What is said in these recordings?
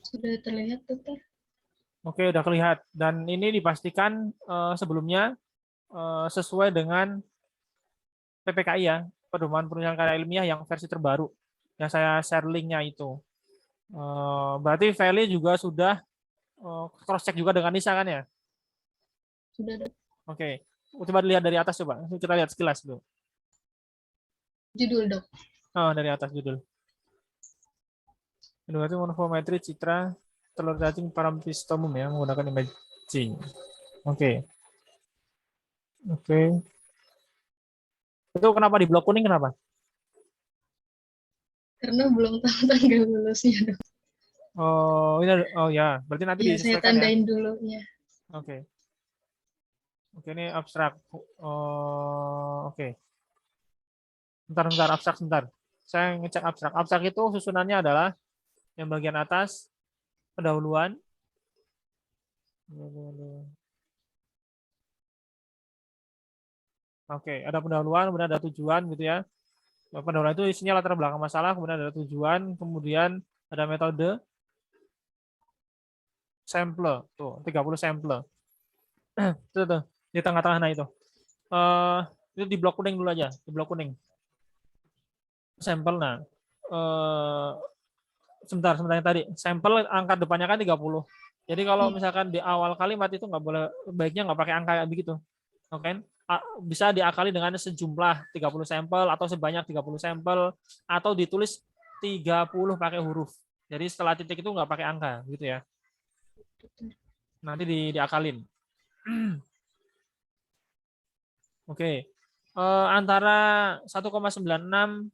Sudah terlihat, Dokter? Oke, udah kelihatan. Dan ini dipastikan sebelumnya sesuai dengan PPKI ya, Pedoman Penyelenggaraan Karya Ilmiah yang versi terbaru. Yang saya share linknya itu. Berarti Feli juga sudah cross check juga dengan Nisa kan ya? Sudah, Dok. Oke. Coba dilihat dari atas coba. Kita lihat sekilas dulu. Judul, Dok. Oh, dari atas judul. Kedua itu morfometri citra telur cacing paramecistomus ya, menggunakan imaging. Oke. Oke. Itu kenapa di blok kuning kenapa? Karena belum tahu tanggal lulusnya, Dok. Oh, ini oh ya, berarti nanti Ya, saya disesuaikan ya. tandain dulu, ya. Oke. Oke, ini abstrak. Oh, oke. Bentar, abstrak sebentar. Saya ngecek abstrak. Abstrak itu susunannya adalah yang bagian atas pendahuluan. Oke, ada pendahuluan, kemudian ada tujuan gitu ya. Pendahuluan itu isinya latar belakang masalah, kemudian ada tujuan, kemudian ada metode, sampel, tuh 30 sampel. Itu tuh di tengah-tengah nah itu. Eh itu di blok kuning dulu aja, di blok kuning. Sampel nah. Eh sebentar yang tadi. Sampel angka depannya kan 30. Jadi kalau Iya. misalkan di awal kalimat itu nggak boleh, baiknya nggak pakai angka begitu. Oke, bisa diakali dengan sejumlah 30 sampel atau sebanyak 30 sampel atau ditulis 30 pakai huruf. Jadi setelah titik itu nggak pakai angka gitu ya. Nanti diakalin. Oke. Antara 1,96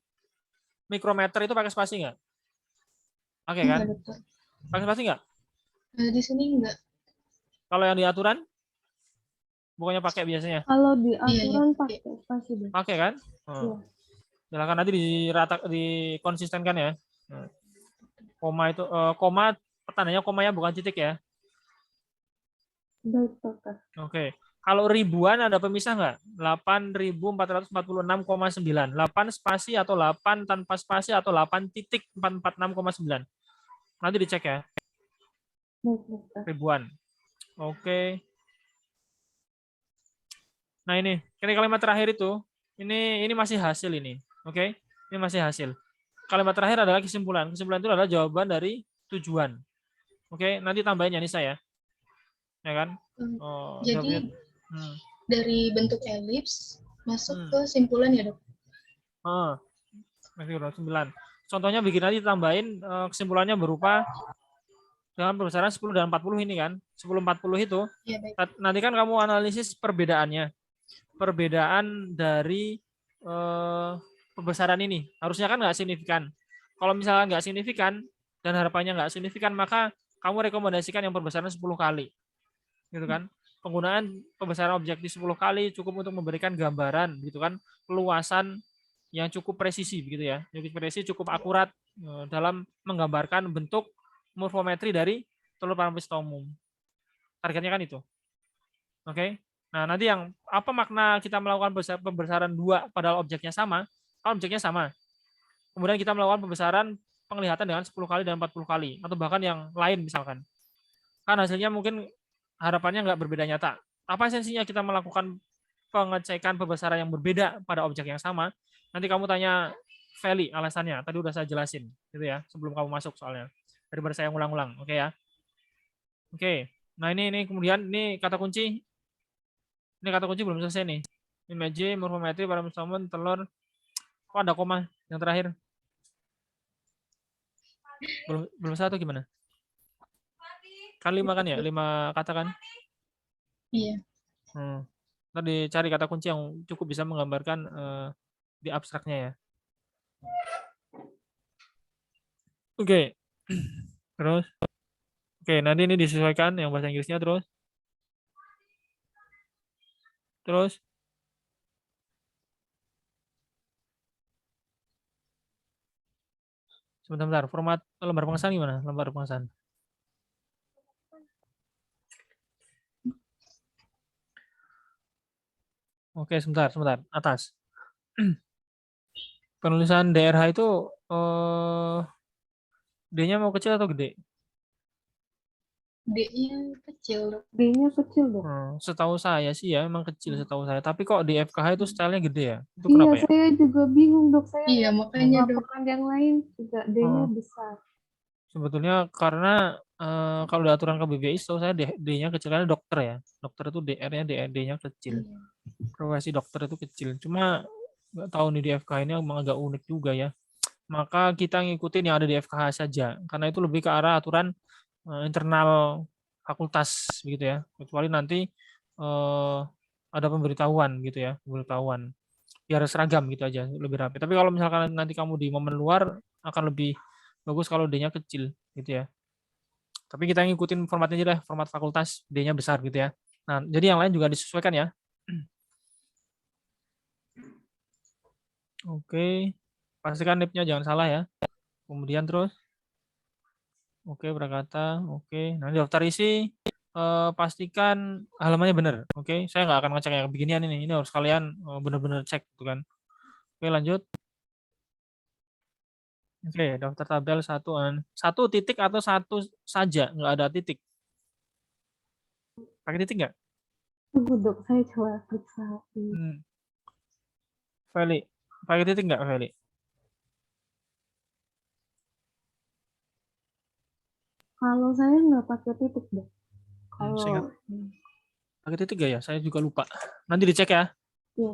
mikrometer itu pakai spasi nggak? Oke kan? Enggak, Dokter. Pakai spasi nggak? Di sini enggak. Kalau yang di aturan, bukannya pakai biasanya? Kalau di Iya, iya. aturan pakai pasti deh. Pakai kan? Iya. Silakan nanti dikonsistenkan ya. Koma itu koma tandanya komanya bukan titik ya. Baik, Dokter. Oke. Kalau ribuan ada pemisah nggak? 8.446,9. 8 spasi atau 8 tanpa spasi atau 8.446,9. Nanti dicek ya. Baik, Dokter. Ribuan. Oke. Nah ini kalimat terakhir itu, ini masih hasil ini. Oke. Ini masih hasil. Kalimat terakhir adalah kesimpulan. Kesimpulan itu adalah jawaban dari tujuan. Oke, nanti tambahin ya Nisa ya. Ya kan? Oh, Jadi, hmm. dari bentuk elips masuk Hmm. ke simpulan ya, Dok? Oh, masih 9. Contohnya bikin nanti tambahin kesimpulannya berupa dengan perbesaran 10 dan 40 ini kan. 10 40 itu Ya, baik. nanti kan kamu analisis perbedaannya. Perbedaan dari pembesaran ini. Harusnya kan nggak signifikan. Kalau misalnya nggak signifikan dan harapannya nggak signifikan, maka kamu rekomendasikan yang perbesaran 10 kali. Gitu kan. Penggunaan pembesaran objektif 10 kali cukup untuk memberikan gambaran gitu kan, luasan yang cukup presisi begitu ya. Cukup presisi, cukup akurat dalam menggambarkan bentuk morfometri dari telur paramecistomus. Targetnya kan itu. Oke. Nah, nanti yang apa makna kita melakukan pembesaran 2 padahal objeknya sama? Kalau objeknya sama. Kemudian kita melakukan pembesaran penglihatan dengan 10 kali dan 40 kali atau bahkan yang lain misalkan. Kan hasilnya mungkin harapannya nggak berbeda nyata. Apa esensinya kita melakukan pengecekan pembesaran yang berbeda pada objek yang sama? Nanti kamu tanya Feli alasannya. Tadi udah saya jelasin gitu ya sebelum kamu masuk soalnya. Daripada saya ngulang-ulang. Oke ya. Oke. Nah, ini kemudian ini kata kunci. Ini kata kunci belum selesai nih. Image, morfometri, paramecistomus, telur. Kok ada koma yang terakhir? Belum satu gimana? Kan 5 kan ya? 5 kata kan? Iya. Tadi cari kata kunci yang cukup bisa menggambarkan di abstraknya ya. Oke. Terus. Oke, nanti ini disesuaikan yang bahasa Inggrisnya terus. Terus. Sebentar, format lembar pengesahan gimana? Lembar pengesahan. Oke, sebentar. Atas. Penulisan DRH itu D-nya mau kecil atau gede? D-nya kecil, Dok. D-nya kecil dok. Setahu saya sih ya emang kecil setahu saya. Tapi kok di FKH itu stylenya gede ya? Itu Iya, kenapa ya? saya juga bingung dok. Saya Iya, lihat makanya, Dok. laporan yang lain juga D-nya Oh, besar. sebetulnya karena kalau di aturan KBBI setahu saya D-nya kecil karena dokter ya. Dokter itu DR-nya D-nya kecil. Iya. Profesi dokter itu kecil. Cuma nggak tahu nih di FKH ini emang agak unik juga ya. Maka kita ngikutin yang ada di FKH saja. Karena itu lebih ke arah aturan internal fakultas gitu ya. Kecuali nanti ada pemberitahuan gitu ya, pemberitahuan. Biar seragam gitu aja, lebih rapi. Tapi kalau misalkan nanti kamu di momen luar akan lebih bagus kalau D-nya kecil gitu ya. Tapi kita ngikutin formatnya aja lah, format fakultas D-nya besar gitu ya. Nah, jadi yang lain juga disesuaikan ya. Oke. Pastikan nip-nya jangan salah ya. Kemudian terus oke, berkata, oke. Nah, di daftar isi pastikan halamannya benar. Oke, saya nggak akan ngecek yang beginian ini. Ini harus kalian benar-benar cek, gitu kan. Oke, lanjut. Oke, daftar tabel satu titik atau satu saja, nggak ada titik. Pakai titik nggak? Tunggu dok, saya coba periksa ini. Feli, pakai titik nggak, Feli? Kalau saya nggak pakai titik dok. Saya Kalau pakai titik nggak ya? Saya juga lupa. Nanti dicek ya. iya,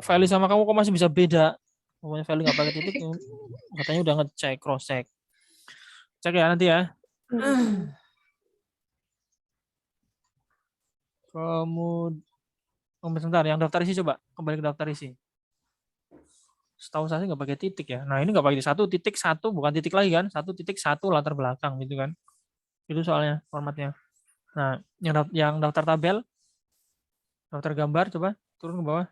Feli sama kamu kok masih bisa beda? Pokoknya Feli nggak pakai titik, katanya udah ngecek, cross check. Cek ya nanti ya. Kemudian sebentar, yang daftar isi coba kembali ke daftar isi. Setahu saya nggak pakai titik ya. Nah ini nggak pakai satu titik satu, bukan titik lagi kan? Satu titik satu latar belakang gitu kan? Itu soalnya formatnya. Nah yang daftar tabel, daftar gambar coba turun ke bawah.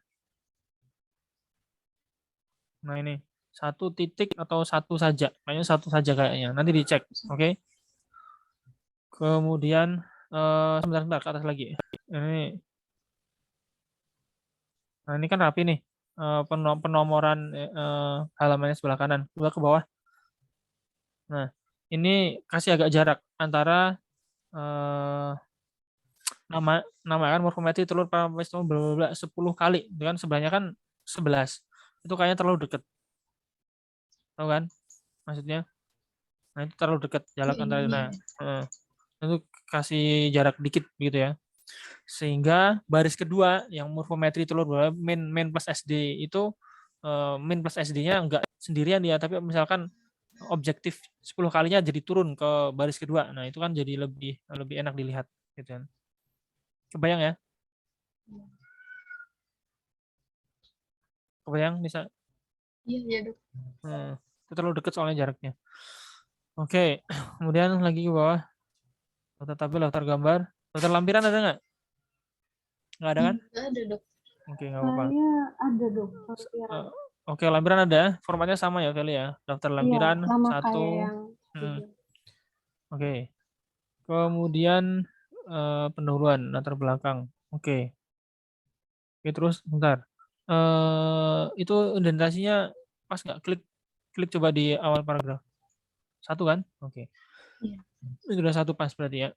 Nah ini satu titik atau satu saja, kayaknya satu saja kayaknya. Nanti dicek, oke? Kemudian sebentar ke atas lagi. Nah ini kan rapi nih. Penomoran halamannya sebelah kanan. Coba ke bawah. Nah, ini kasih agak jarak antara nama kan morfometri telur parameter bla bla bla 10 kali, dengan sebelahnya kan 11. Itu kayaknya terlalu dekat. Tahu kan? Maksudnya? Nah, itu terlalu dekat Oh, jarak antara ini. itu kasih jarak dikit gitu ya. Sehingga baris kedua yang morfometri telur min plus SD itu min plus SD-nya enggak sendirian dia, tapi misalkan objektif 10 kalinya jadi turun ke baris kedua. Nah, itu kan jadi lebih enak dilihat gitu kan. Kebayang ya? Kebayang bisa? Iya, iya, Dok. Itu terlalu dekat soalnya jaraknya. Oke, kemudian lagi ke bawah. Daftar tabel, daftar gambar. Daftar lampiran ada nggak? Nggak ada kan? Nggak ada, Dok. Oke, nggak apa-apa. saya ada dok lampiran. Oke, lampiran ada. Formatnya sama ya, Feli ya. Daftar Iya, lampiran sama kayak 1. yang Hmm, Oke. Kemudian pendahuluan latar belakang. Oke. Oke, terus bentar. Itu indentasinya pas nggak? Klik coba di awal paragraf. Satu kan? Oke. Iya. Ini sudah satu pas berarti ya.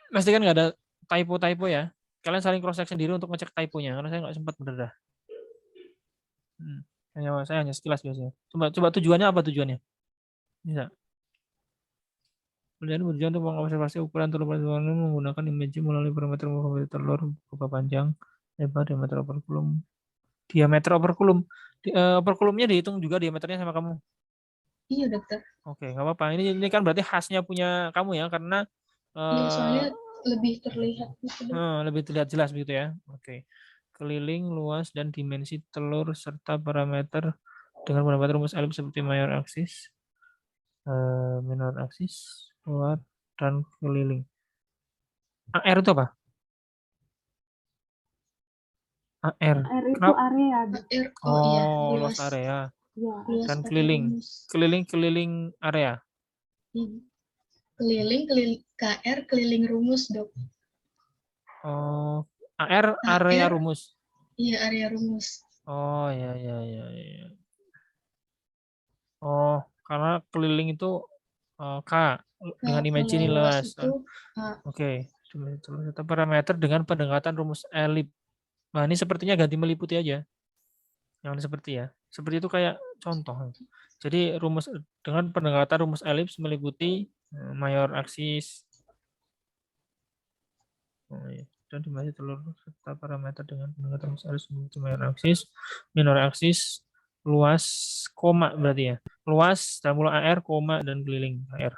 Pastikan nggak ada typo ya. Kalian saling cross check sendiri untuk ngecek typonya karena saya nggak sempat beneran. Saya hanya sekilas biasanya. Coba tujuannya apa tujuannya? Bisa. Kemudian berjuang untuk mengobservasi ukuran telur pada menggunakan image melalui parameter telur berupa panjang, lebar, diameter operculum. Diameter operculum. Operculumnya dihitung juga diameternya sama kamu. Iya, Dokter. Oke, nggak apa-apa. Ini kan berarti khasnya punya kamu ya, karena Iya, soalnya lebih terlihat gitu, Dok. lebih terlihat jelas begitu ya. Oke. Keliling, luas, dan dimensi telur serta parameter dengan parameter rumus elips seperti mayor aksis, minor aksis, luar, dan keliling. AR itu apa? AR. R itu area dok. AR, oh iya, Oh, luas luas. area. Ya, Luas Dan area keliling. rumus. Keliling area. Iya. Keliling KR keliling rumus, Dok. Oh, AR area AR, rumus. iya, area rumus. Oh, ya. Oh, karena keliling itu K dengan imajini Kalau luas luas. itu Oke. Satu parameter dengan pendekatan rumus elip. Nah, ini sepertinya ganti meliputi aja. Jangan seperti ya. Seperti itu kayak contoh. Jadi rumus dengan pendekatan rumus elips meliputi mayor aksis dan dimensi telur serta parameter dengan pendekatan rumus elips meliputi mayor aksis, minor aksis, luas, koma berarti ya. Luas dalam mula AR, koma dan keliling AR.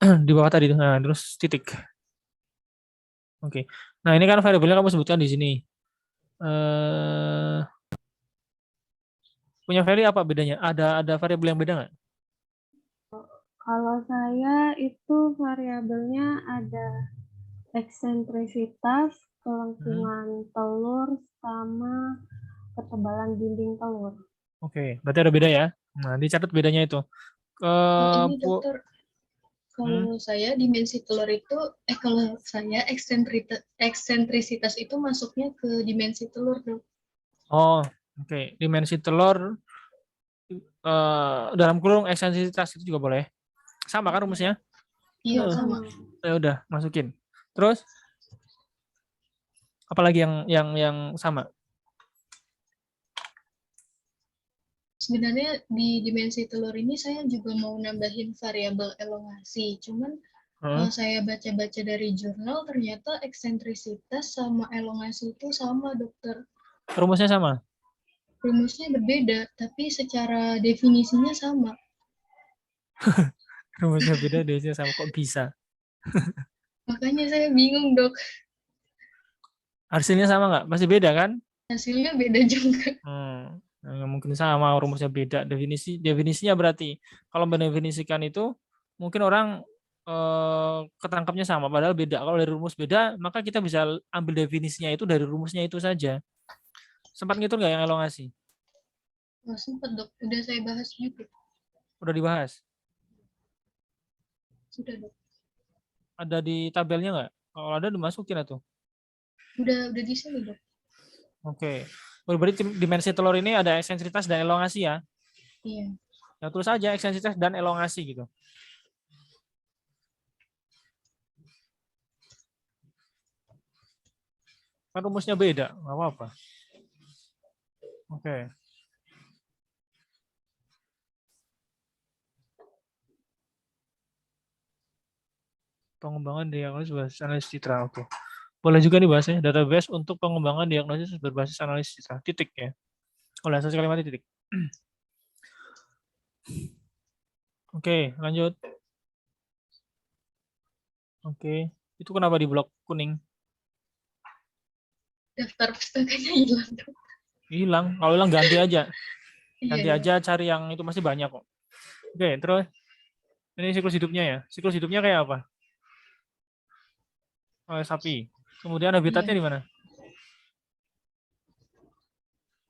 Di bawah tadi nah, terus titik. Oke. Nah, ini kan variabelnya kamu sebutkan di sini. Punya value apa bedanya? Ada variabel yang beda nggak? Kalau saya itu variabelnya ada eksentrisitas, kelengkungan telur, sama ketebalan dinding telur. Oke, berarti ada beda ya. Nah, dicatat bedanya itu. ini dokter, kalau saya dimensi telur itu, kalau saya eksentrisitas itu masuknya ke dimensi telur, dok. Oh, oke. Dimensi telur dalam kurung eksentrisitas itu juga boleh. Sama kan rumusnya? Iya, sama. Ya udah, masukin. Terus apalagi yang sama? Sebenarnya di dimensi telur ini saya juga mau nambahin variabel elongasi. Cuman saya baca-baca dari jurnal, ternyata eksentrisitas sama elongasi itu sama, dokter. Rumusnya sama? Rumusnya berbeda, tapi secara definisinya sama. Rumusnya beda, definisinya sama. Kok bisa? Makanya saya bingung, dok. Hasilnya sama nggak? Masih beda kan? Hasilnya beda juga. Nggak mungkin sama, rumusnya beda. Definisinya berarti. Kalau mendefinisikan itu, mungkin orang ketangkapnya sama, padahal beda. Kalau dari rumus beda, maka kita bisa ambil definisinya itu dari rumusnya itu saja. Sempat ngitung nggak yang elongasi? Nggak sempat, dok. Udah saya bahas juga. Udah dibahas? Sudah, dok. Ada di tabelnya nggak? Kalau ada dimasukin atau? Udah di sini, dok. Oke. Berarti dimensi telur ini ada eksentritas dan elongasi ya? Iya. Ya tulis aja eksentritas dan elongasi gitu. Kan rumusnya beda, nggak apa-apa. Oke. Pengembangan diagnosis berbasis analisis citra. Oke. Boleh juga dibahas ya, database untuk pengembangan diagnosis berbasis analisis citra. Titik ya. Oleh asas kalimat titik. Oke, lanjut. Oke. Itu kenapa di blok kuning? Daftar pustakanya hilang, dok. Hilang. Kalau hilang ganti aja. Ganti Iya, aja, cari yang itu masih banyak kok. Oke, terus ini siklus hidupnya ya. Siklus hidupnya kayak apa? Oleh sapi. Kemudian habitatnya di mana?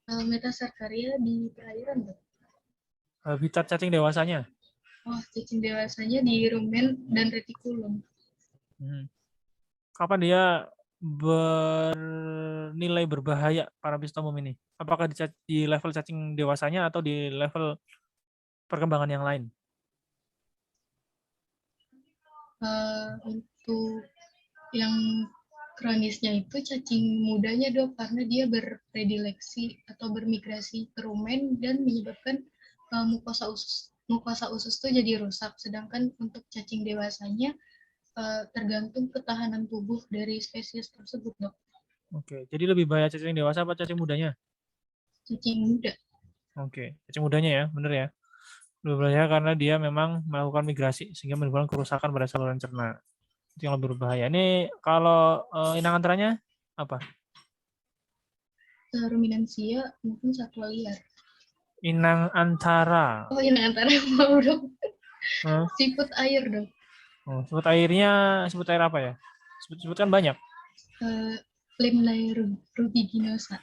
Metasakarya di perairan, dok. Habitat cacing dewasanya. Cacing dewasanya di rumen dan retikulum. Kapan dia bernilai berbahaya Parapistomum ini? Apakah di level cacing dewasanya atau di level perkembangan yang lain? Untuk yang kronisnya itu cacing mudanya, dok, karena dia berpredileksi atau bermigrasi ke rumen dan menyebabkan mukosa usus itu jadi rusak. Sedangkan untuk cacing dewasanya tergantung ketahanan tubuh dari spesies tersebut, dok. Oke, jadi lebih bahaya cacing dewasa apa cacing mudanya? Cacing muda. Oke, cacing mudanya ya, bener ya. Lebih bahaya karena dia memang melakukan migrasi sehingga menimbulkan kerusakan pada saluran cerna. Itu yang lebih berbahaya. Ini kalau inang antaranya apa? Ruminansia mungkin satwa liar. Inang antara. Inang antara mau, dok. Siput air, dok. Siput airnya, siput air apa ya? Siput kan banyak. Limnaea rubiginosa.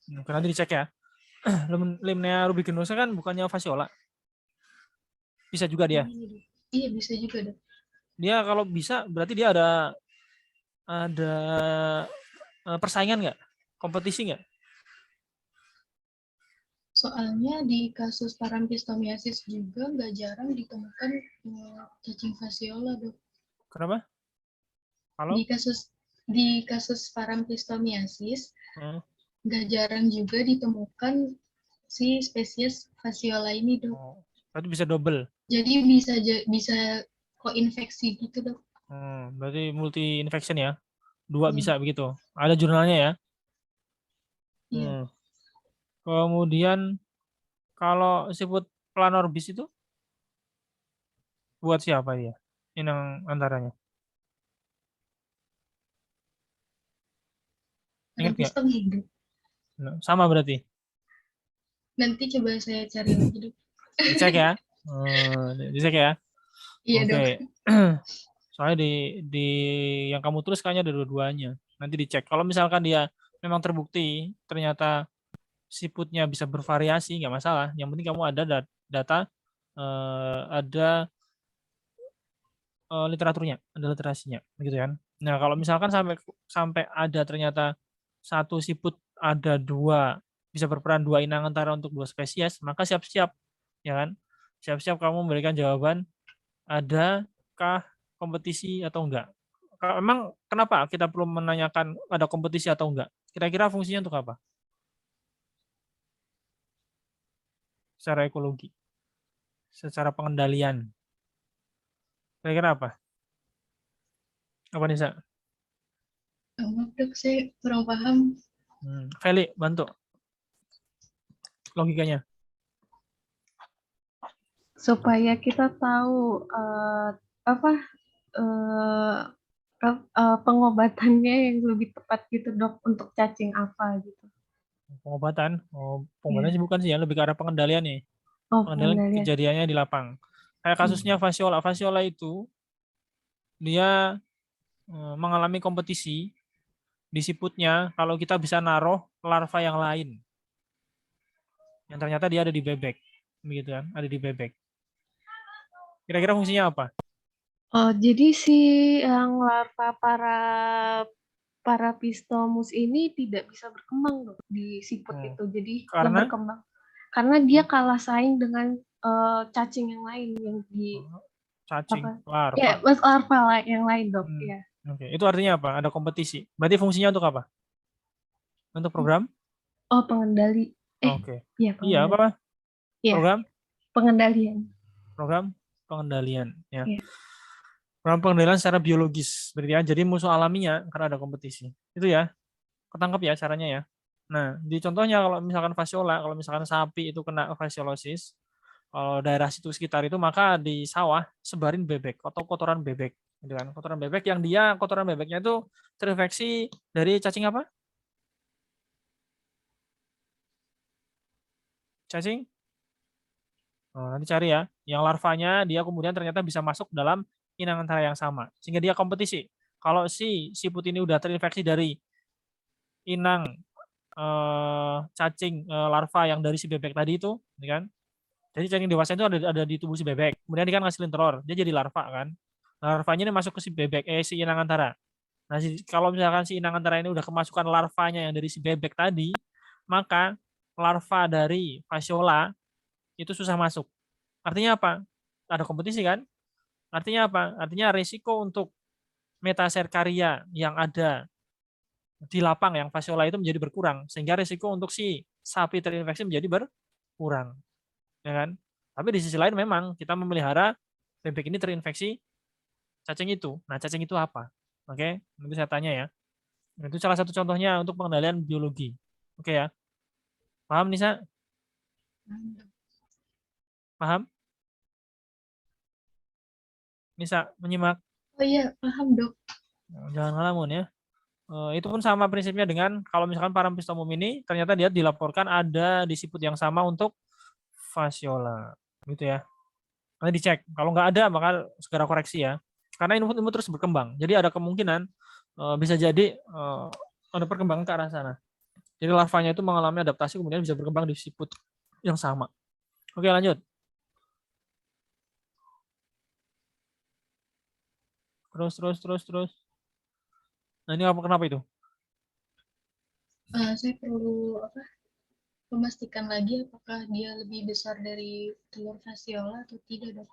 Nanti dicek ya. Limnaea rubiginosa kan bukannya fasciola. Bisa juga dia. Iya, bisa juga, dok. Dia kalau bisa berarti dia ada persaingan nggak? Kompetisi nggak? Soalnya di kasus parampistomiasis juga nggak jarang ditemukan cacing fasiola, Dok. Kenapa? Kalau Di kasus parampistomiasis hmm. nggak jarang juga ditemukan si spesies fasiola ini, Dok. Oh, berarti bisa double. Jadi bisa koinfeksi gitu, Dok. Berarti multi infection ya. Dua Iya, bisa begitu. Ada jurnalnya ya. iya. Hmm. Kemudian kalau siput planorbis itu buat siapa dia? Inang antaranya. Ingat nggak? Parampistomi, Dok. Nah, sama berarti. Nanti coba saya cari lagi, Dok. Dicek ya. Dicek ya. Iya, Oke. Dok. Soalnya di yang kamu tulis kayaknya ada dua-duanya. Nanti dicek. Kalau misalkan dia memang terbukti ternyata siputnya bisa bervariasi, nggak masalah. Yang penting kamu ada data, ada literaturnya, ada literasinya, gitu kan. Nah, kalau misalkan sampai sampai ada ternyata satu siput ada dua bisa berperan dua inang antara untuk dua spesies, maka siap-siap, ya kan? Siap-siap kamu memberikan jawaban adakah kompetisi atau enggak. Emang kenapa kita perlu menanyakan ada kompetisi atau enggak? Kira-kira fungsinya untuk apa? Secara ekologi, secara pengendalian. Kira-kira apa? Apa nih, Sa? Maaf, Dok, saya kurang paham. Feli, bantu logikanya. Supaya kita tahu apa eh, pengobatannya yang lebih tepat gitu dok untuk cacing apa gitu. Pengobatan. Oh, pengobatan Ya. sih bukan sih ya, lebih ke arah pengendalian nih. Oh Pengendalian pengendalian. kejadiannya di lapang. Kayak kasusnya Hmm. Fasiola. Fasiola itu dia mengalami kompetisi di siputnya kalau kita bisa naruh larva yang lain. Yang ternyata dia ada di bebek. Begitu kan, ada di bebek. Kira-kira fungsinya apa? Oh jadi si yang larva para pistomus ini tidak bisa berkembang dok di siput Hmm. itu. Jadi yang Karena berkembang karena dia kalah saing dengan cacing yang lain yang di cacing, apa? larva. Ya, mas larva yang lain dok. Hmm. Ya. Oke, itu artinya apa? Ada kompetisi. Berarti fungsinya untuk apa? Untuk program? Oh pengendali. Oke. Iya Iya, pengendali. apa? Iya Program? pengendalian. Program pengendalian. Ya. Iya. Program pengendalian secara biologis. Berarti ya, jadi musuh alaminya karena ada kompetisi. Itu ya, ketangkep ya caranya ya. Nah, di contohnya kalau misalkan fasiola, kalau misalkan sapi itu kena fasiolosis, kalau daerah situ sekitar itu maka di sawah sebarin bebek atau kotoran bebek, gitu kan? Kotoran bebek yang dia kotoran bebeknya itu terinfeksi dari cacing apa? Cacing? Oh, nanti cari ya. Yang larvanya dia kemudian ternyata bisa masuk dalam inang antara yang sama, sehingga dia kompetisi. Kalau si siput ini udah terinfeksi dari inang cacing larva yang dari si bebek tadi itu, ya kan? Jadi cacing dewasa itu ada di tubuh si bebek. Kemudian dia kan ngasilin telur, dia jadi larva kan. Larvanya ini masuk ke si bebek, si inang antara. Nah, kalau misalkan si inang antara ini udah kemasukan larvanya yang dari si bebek tadi, maka larva dari fasiola itu susah masuk. Artinya apa? Ada kompetisi kan? Artinya apa? Artinya risiko untuk metaserkaria yang ada di lapang yang fasiola itu menjadi berkurang, sehingga risiko untuk si sapi terinfeksi menjadi berkurang, ya kan? Tapi di sisi lain memang kita memelihara bebek ini terinfeksi cacing itu. Nah, cacing itu apa? Oke, nanti saya tanya ya. Itu salah satu contohnya untuk pengendalian biologi. Oke ya, paham Nisa? Paham? Nisa menyimak? Oh iya, paham, Dok. Jangan ngelamun ya. Itu pun sama prinsipnya dengan kalau misalkan parampistomum ini ternyata dia dilaporkan ada di siput yang sama untuk fasiola, gitu ya. Nanti dicek. Kalau nggak ada maka segera koreksi ya. Karena ilmu terus berkembang. Jadi ada kemungkinan bisa jadi ada perkembangan ke arah sana. Jadi larvanya itu mengalami adaptasi kemudian bisa berkembang di siput yang sama. Oke, lanjut. Terus. Nah, ini apa kenapa itu? Saya perlu apa? memastikan lagi apakah dia lebih besar dari telur Fasiola atau tidak, Dok.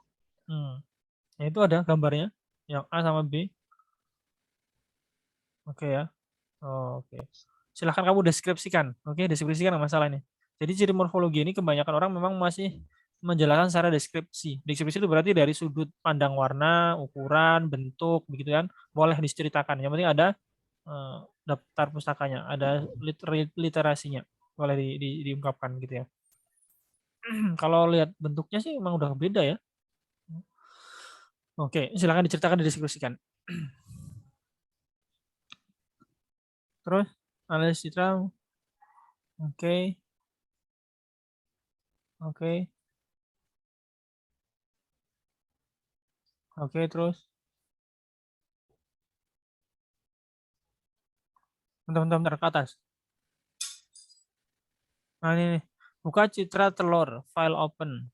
Ya, itu ada gambarnya yang A sama B. Oke ya. Oke. Silahkan kamu deskripsikan. Oke, deskripsikan nggak masalah ini. Jadi ciri morfologi ini kebanyakan orang memang masih menjelaskan secara deskripsi. Deskripsi itu berarti dari sudut pandang warna, ukuran, bentuk, begitu kan. Boleh diceritakan. Yang penting ada daftar pustakanya, ada literasinya. Boleh diungkapkan gitu ya. Kalau lihat bentuknya sih emang udah beda ya. Oke, silakan diceritakan, dideskripsikan. Terus analisis citra. Oke. Oke. Oke, terus. Bentar, ke atas. Nah, ini nih. Buka citra telur, file open.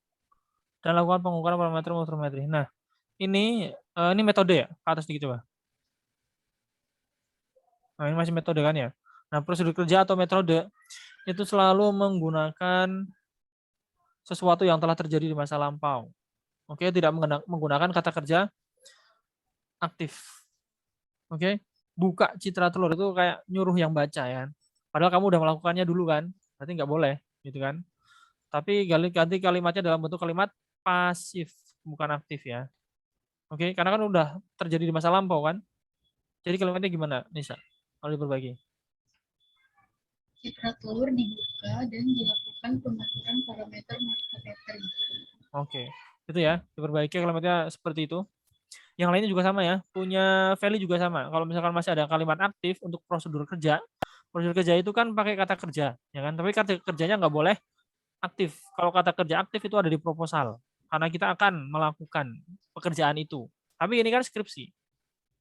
Dan lakukan pengukuran parameter multimetri. Nah, ini metode ya? Ke atas dikit coba. Nah, ini masih metode kan ya? Nah, prosedur kerja atau metode itu selalu menggunakan sesuatu yang telah terjadi di masa lampau. Oke, tidak menggunakan kata kerja aktif. Oke, buka citra telur itu kayak nyuruh yang baca ya. Padahal kamu udah melakukannya dulu kan, berarti nggak boleh, gitu kan. Tapi ganti kalimatnya dalam bentuk kalimat pasif, bukan aktif ya. Oke, karena kan udah terjadi di masa lampau kan. Jadi kalimatnya gimana, Nisa? Kalau diperbaiki. Citra telur dibuka dan dilakukan pengaturan parameter multimetri. Oke, itu ya, diperbaiki kalimatnya seperti itu. Yang lainnya juga sama ya, punya value juga sama. Kalau misalkan masih ada kalimat aktif untuk prosedur kerja itu kan pakai kata kerja, ya kan? Tapi kata kerjanya nggak boleh aktif. Kalau kata kerja aktif itu ada di proposal, karena kita akan melakukan pekerjaan itu. Tapi ini kan skripsi,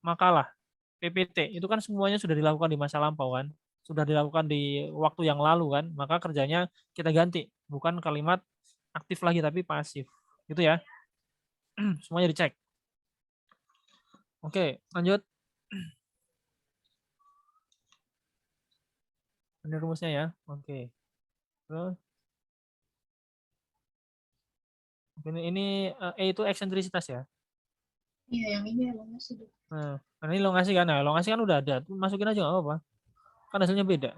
makalah, PPT, itu kan semuanya sudah dilakukan di masa lampau kan? Sudah dilakukan di waktu yang lalu kan? Maka kerjanya kita ganti, bukan kalimat aktif lagi tapi pasif. Gitu ya. Semuanya dicek. Oke, lanjut. Ini rumusnya ya. Oke. Terus ini E itu eksentrisitas ya. Iya, yang ini elongasi, Dok. Nah, ini elongasi kan. Nah, elongasi kan udah ada. Masukin aja nggak apa-apa. Kan hasilnya beda.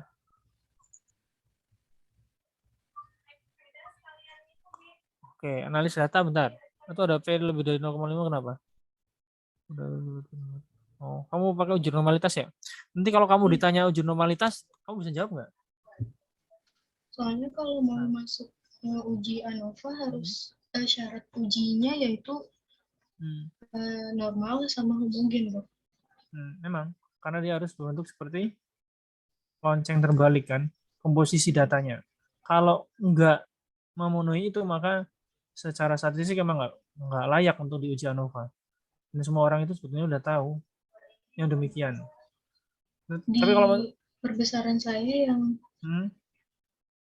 Oke, analis data bentar. Itu ada P lebih dari 0,5 kenapa? Oh, kamu pakai uji normalitas ya? Nanti kalau kamu ditanya uji normalitas, kamu bisa jawab nggak? Soalnya kalau mau masuk uji ANOVA harus syarat ujinya yaitu normal sama homogen, Dok. Memang, karena dia harus berbentuk seperti lonceng terbalik kan, komposisi datanya. Kalau nggak memenuhi itu, maka secara statistik emang nggak layak untuk diuji ANOVA. Dan semua orang itu sebetulnya udah tahu yang demikian. Di Tapi kalau perbesaran saya yang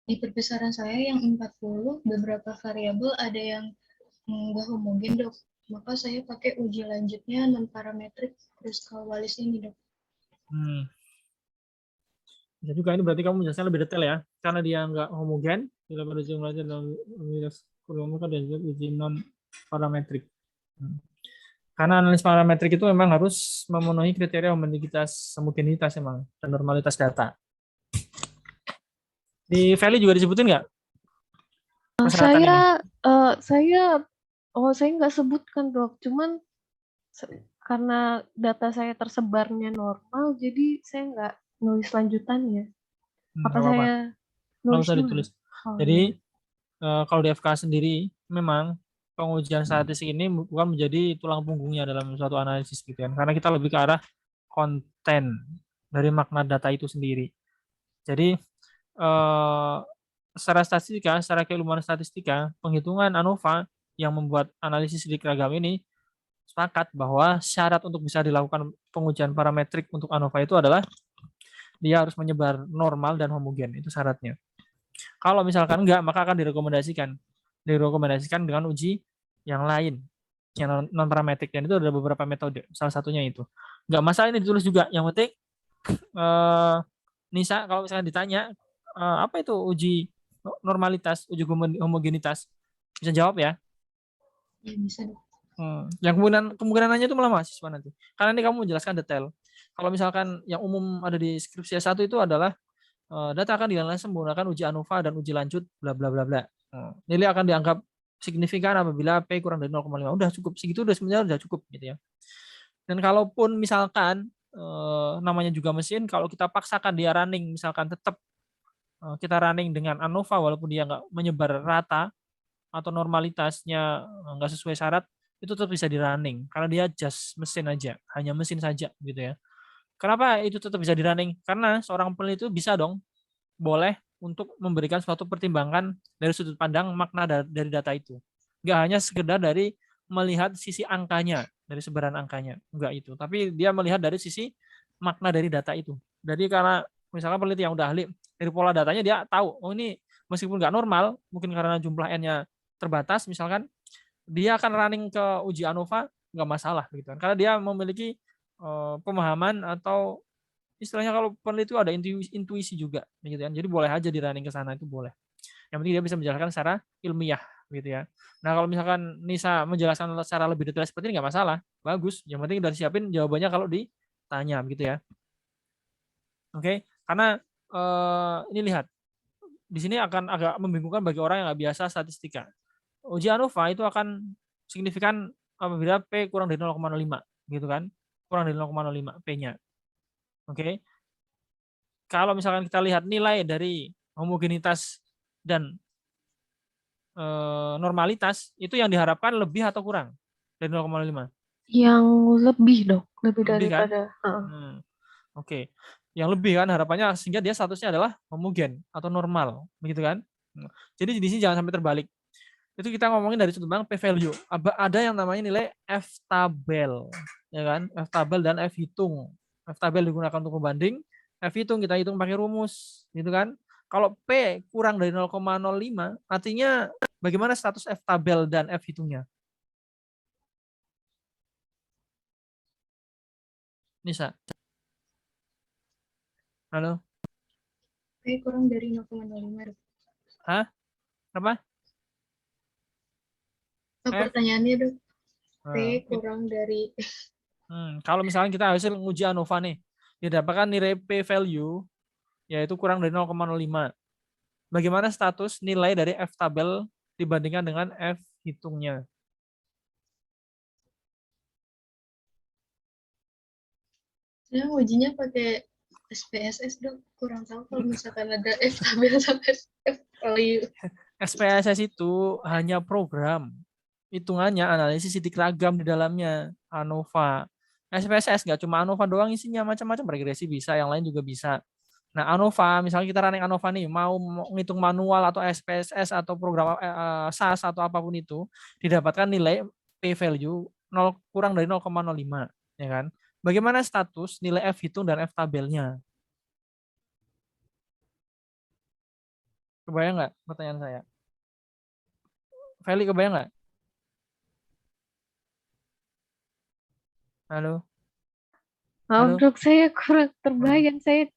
di perbesaran saya yang 40, beberapa variabel ada yang nggak homogen, Dok. Maka saya pakai uji lanjutnya non parametrik Kruskal Wallis ini, Dok. Ya juga ini berarti kamu menjelaskan lebih detail ya, karena dia nggak homogen, bila pada jumlahnya dalam kan dan uji non parametrik. Karena analis parametrik itu memang harus memenuhi kriteria homogenitas memang dan normalitas data. Di value juga disebutin nggak? Saya nggak sebutkan, Dok. Cuman karena data saya tersebarnya normal, jadi saya nggak nulis lanjutannya. Apa saya nggak nulis usah dulu? ditulis. Oh, Jadi kalau di FK sendiri memang pengujian statistik ini bukan menjadi tulang punggungnya dalam suatu analisis gitu kan. Karena kita lebih ke arah konten dari makna data itu sendiri. Jadi secara keilmuan statistika, penghitungan ANOVA yang membuat analisis sidik ragam ini sepakat bahwa syarat untuk bisa dilakukan pengujian parametrik untuk ANOVA itu adalah dia harus menyebar normal dan homogen, itu syaratnya. Kalau misalkan enggak, maka akan direkomendasikan dengan uji yang lain, yang non parametrik, dan itu ada beberapa metode. Salah satunya itu. Enggak masalah ini ditulis juga. Yang penting Nisa kalau misalkan ditanya apa itu uji normalitas, uji homogenitas? Bisa jawab ya? Ya bisa dok. Yang kemungkinan nanya itu malah mahasiswa nanti. Karena ini kamu menjelaskan detail. Kalau misalkan yang umum ada di skripsi S1 itu adalah data akan dianalisis menggunakan uji ANOVA dan uji lanjut bla bla bla bla. Nilai akan dianggap signifikan apabila P kurang dari 0,5. Udah cukup segitu, udah sebenarnya udah cukup gitu ya. Dan kalaupun misalkan namanya juga mesin, kalau kita paksakan dia running, misalkan tetap kita running dengan ANOVA walaupun dia nggak menyebar rata atau normalitasnya nggak sesuai syarat, itu tetap bisa di running karena dia just mesin aja, hanya mesin saja gitu ya. Kenapa itu tetap bisa di running? Karena seorang peneliti itu bisa dong, boleh untuk memberikan suatu pertimbangan dari sudut pandang makna dari data itu. Nggak hanya sekedar dari melihat sisi angkanya, dari sebaran angkanya, enggak itu. Tapi dia melihat dari sisi makna dari data itu. Jadi karena misalkan peneliti yang udah ahli, dari pola datanya dia tahu, oh ini meskipun nggak normal, mungkin karena jumlah N-nya terbatas, misalkan dia akan running ke uji ANOVA, nggak masalah gitu kan. Karena dia memiliki pemahaman atau istilahnya kalau peneliti itu ada intuisi juga gitu kan. Jadi boleh aja di running ke sana, itu boleh. Yang penting dia bisa menjelaskan secara ilmiah gitu ya. Nah, kalau misalkan Nisa menjelaskan secara lebih detail seperti ini nggak masalah, bagus. Yang penting udah siapin jawabannya kalau ditanya gitu ya. Oke, karena ini lihat di sini akan agak membingungkan bagi orang yang nggak biasa statistika. Uji ANOVA itu akan signifikan apabila P kurang dari 0,05 gitu kan. Kurang dari 0,05 P-nya. Oke. Kalau misalkan kita lihat nilai dari homogenitas dan normalitas, itu yang diharapkan lebih atau kurang dari 0,5? Yang lebih dok, lebih Lebih kan? daripada. Oke. Yang lebih kan harapannya sehingga dia statusnya adalah homogen atau normal, begitu kan? Jadi di sini jangan sampai terbalik. Itu kita ngomongin dari sudut pandang P value. Ada yang namanya nilai F tabel, ya kan? F tabel dan F hitung. F tabel digunakan untuk pembanding, F hitung kita hitung pakai rumus, gitu kan? Kalau P kurang dari 0,05, artinya bagaimana status F tabel dan F hitungnya? Nisa. Halo? P kurang dari 0,05 dok. Hah? Apa? Pertanyaannya dok, P Nah, kurang dari kalau misalnya kita hasil uji ANOVA nih, didapatkan nilai P value yaitu kurang dari 0,05. Bagaimana status nilai dari F tabel dibandingkan dengan F hitungnya? saya ujinya pakai SPSS dok, kurang tahu kalau misalkan ada F tabel sama F value. SPSS itu hanya program, hitungannya analisis titik ragam di dalamnya, ANOVA. SPSS nggak cuma ANOVA doang isinya, macam-macam regresi bisa, yang lain juga bisa. Nah, ANOVA, misalnya kita running ANOVA nih, mau ngitung manual atau SPSS atau program SAS atau apapun itu, didapatkan nilai P value kurang dari 0,05, ya kan? Bagaimana status nilai F hitung dan F tabelnya? Kebayang nggak pertanyaan saya? Feli, kebayang nggak? Halo? Maaf Halo? dok, saya kurang terbayang. Saya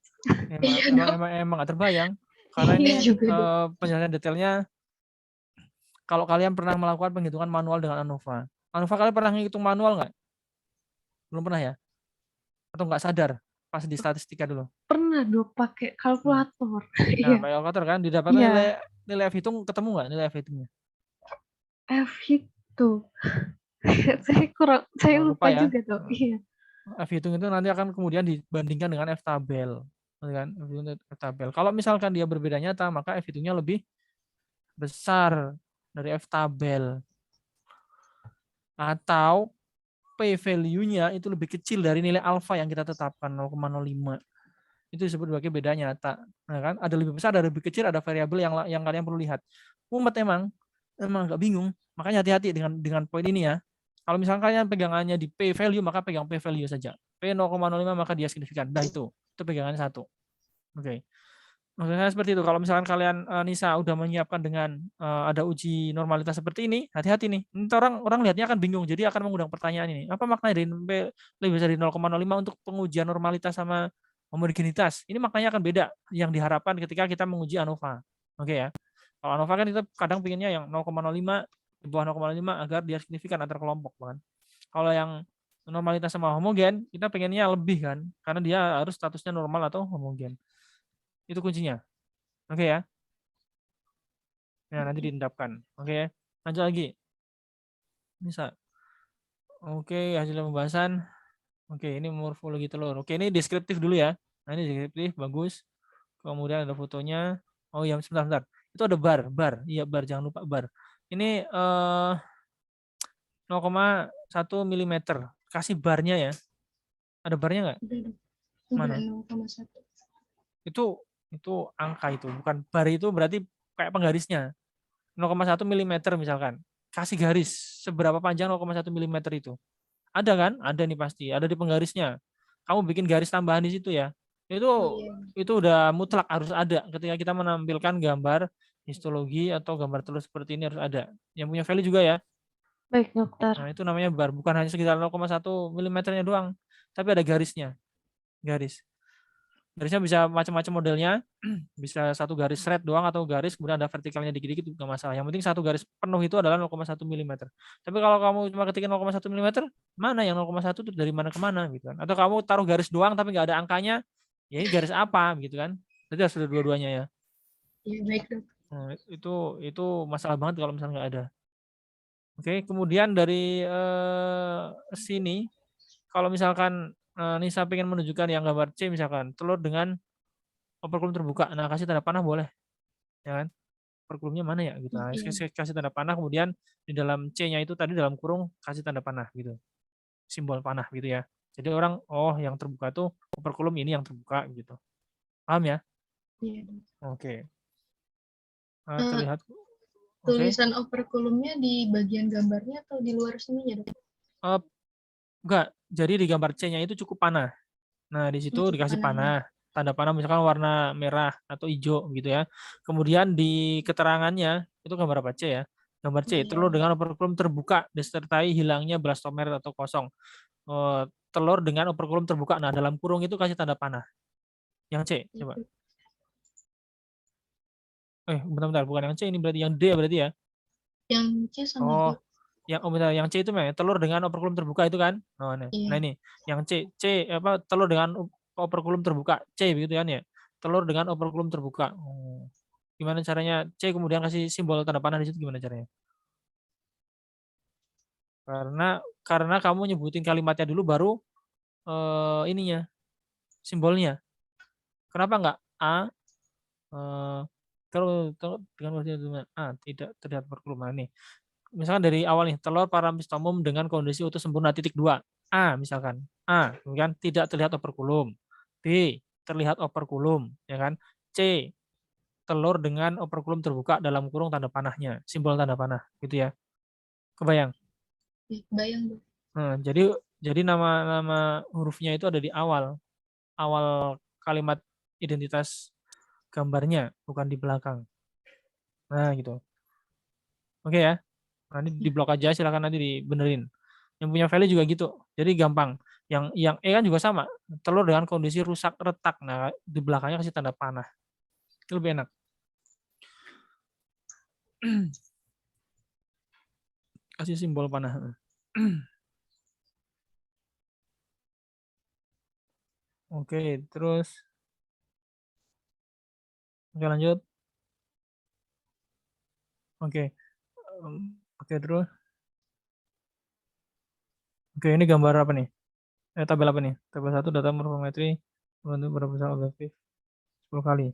Emang nggak terbayang. Karena ini penjelasan detailnya kalau kalian pernah melakukan penghitungan manual dengan ANOVA. ANOVA kalian pernah ngitung manual nggak? Belum pernah ya? Atau nggak sadar pas di statistika dulu? pernah dok pakai kalkulator. Nah, Iya, pakai kalkulator kan didapatkan iya. nilai F hitung, ketemu nggak nilai F hitungnya? F hitung. Saya Lupa lupa ya. juga dok. Iya. F hitung itu nanti akan kemudian dibandingkan dengan F tabel, kan? F tabel. Kalau misalkan dia berbeda nyata, maka F hitungnya lebih besar dari F tabel. Atau P value-nya itu lebih kecil dari nilai alfa yang kita tetapkan 0,05. Itu disebut sebagai beda nyata. Nah, kan? Ada lebih besar, ada lebih kecil, ada variabel yang kalian perlu lihat. Umat emang agak bingung. Makanya hati-hati dengan poin ini ya. Kalau misalkan kalian pegangannya di P value, maka pegang P value saja. P 0,05 maka dia signifikan. Dah itu pegangannya satu. Oke. Maksudnya seperti itu. Kalau misalkan kalian Nisa udah menyiapkan dengan ada uji normalitas seperti ini, hati-hati nih. Nanti orang lihatnya akan bingung. Jadi akan mengundang pertanyaan ini. Apa makna dari P lebih besar dari 0,05 untuk pengujian normalitas sama homogenitas? Ini maknanya akan beda yang diharapkan ketika kita menguji ANOVA. Oke ya. Kalau ANOVA kan kita kadang pinginnya yang 0,05 di bawah 0,5 agar dia signifikan antar kelompok kan. Kalau yang normalitas sama homogen, kita pengennya lebih kan, karena dia harus statusnya normal atau homogen. Itu kuncinya. Oke ya. Nah, nanti diendapkan. Oke ya. Lanjut lagi. Bisa. Oke, hasil pembahasan. Oke, ini morfologi telur. Oke, ini deskriptif dulu ya. Nah, ini deskriptif, bagus. Kemudian ada fotonya. Oh iya, sebentar. Itu ada bar. Iya, bar. Jangan lupa bar. Ini 0,1 mm. Kasih barnya ya. Ada barnya nggak? Udah Mana? 0,1. Itu angka itu. Bukan bar itu berarti kayak penggarisnya. 0,1 mm misalkan. Kasih garis. Seberapa panjang 0,1 mm itu? Ada kan? Ada nih pasti. Ada di penggarisnya. Kamu bikin garis tambahan di situ ya. Oh iya. Itu udah mutlak harus ada. Ketika kita menampilkan gambar histologi atau gambar telur seperti ini harus ada. Yang punya value juga ya. Baik, dokter. Nah, itu namanya bar. Bukan hanya sekitar 0,1 mm-nya doang. Tapi ada garisnya. Garis. Garisnya bisa macam-macam modelnya. Bisa satu garis thread doang atau garis kemudian ada vertikalnya dikit-dikit juga masalah. Yang penting satu garis penuh itu adalah 0,1 mm. Tapi kalau kamu cuma ketikin 0,1 mm, mana yang 0,1 itu dari mana ke mana gitu kan. Atau kamu taruh garis doang tapi nggak ada angkanya, ya ini garis apa gitu kan. Jadi harus ada dua-duanya ya. Iya, baik, Dok. Nah, itu masalah banget kalau misalnya nggak ada. Oke, kemudian dari sini kalau misalkan Nisa pengen menunjukkan yang gambar C misalkan telur dengan operkulum terbuka. Nah, kasih tanda panah boleh. Ya kan? Operkulumnya mana ya gitu. Nah, Iya. kasih tanda panah kemudian di dalam C-nya itu tadi dalam kurung kasih tanda panah gitu. Simbol panah gitu ya. Jadi orang oh yang terbuka tuh operkulum ini yang terbuka gitu. Paham ya? Iya, Dok. Oke. Eh, Terlihat. Oke. tulisan operkulumnya di bagian gambarnya atau di luar sininya, Dok? Enggak. Jadi di gambar C-nya itu cukup panah. Nah, di situ Cukup dikasih panahnya. panah. Tanda panah misalkan warna merah atau hijau gitu ya. Kemudian di keterangannya itu gambar apa C ya? Gambar C, Iya. telur dengan operkulum terbuka disertai hilangnya blastomer atau kosong. Telur dengan operkulum terbuka. Nah, dalam kurung itu kasih tanda panah. Yang C, coba. Itu. Bentar, bukan yang C ini berarti yang D berarti ya. Yang C sama Oh, D. bentar, yang C itu memang telur dengan operkulum terbuka itu kan? Oh, nah Iya. ini yang C apa telur dengan operkulum terbuka C begitu kan ya? Telur dengan operkulum terbuka. Oh. Gimana caranya C kemudian kasih simbol tanda panah di situ gimana caranya? Karena kamu nyebutin kalimatnya dulu baru ininya simbolnya. Kenapa enggak A kalau dengan A tidak terlihat operkulum nih. Misalkan dari awal nih telur paramistomum dengan kondisi utus sempurna titik 2 A misalkan kan tidak terlihat operkulum. B terlihat operkulum ya kan. C telur dengan operkulum terbuka dalam kurung tanda panahnya simbol tanda panah gitu ya. Kebayang. Bayang, Dok. Nah, jadi nama hurufnya itu ada di awal kalimat identitas gambarnya bukan di belakang. Nah gitu. Oke ya. Nanti di blok aja silakan nanti dibenerin. Yang punya value juga gitu. Jadi gampang. Yang E kan juga sama. Telur dengan kondisi rusak retak. Nah, di belakangnya kasih tanda panah. Itu lebih enak. Kasih simbol panah. Oke, terus oke lanjut. Oke. Oke, terus. Oke, ini gambar apa nih? Tabel apa nih? Tabel 1 data morfometri untuk berapa besar objektif 10 kali.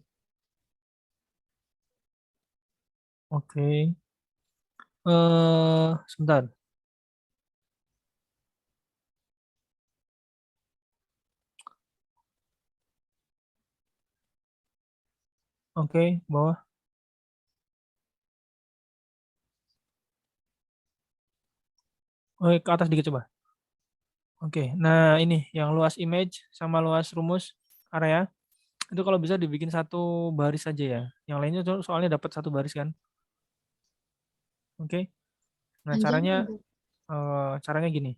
Oke. Sebentar. Oke, bawah. Oke, ke atas dikit coba. Oke, nah ini yang luas image sama luas rumus area itu kalau bisa dibikin satu baris saja ya. Yang lainnya soalnya dapat satu baris kan. Oke. Nah Panjangnya, Dok. caranya gini.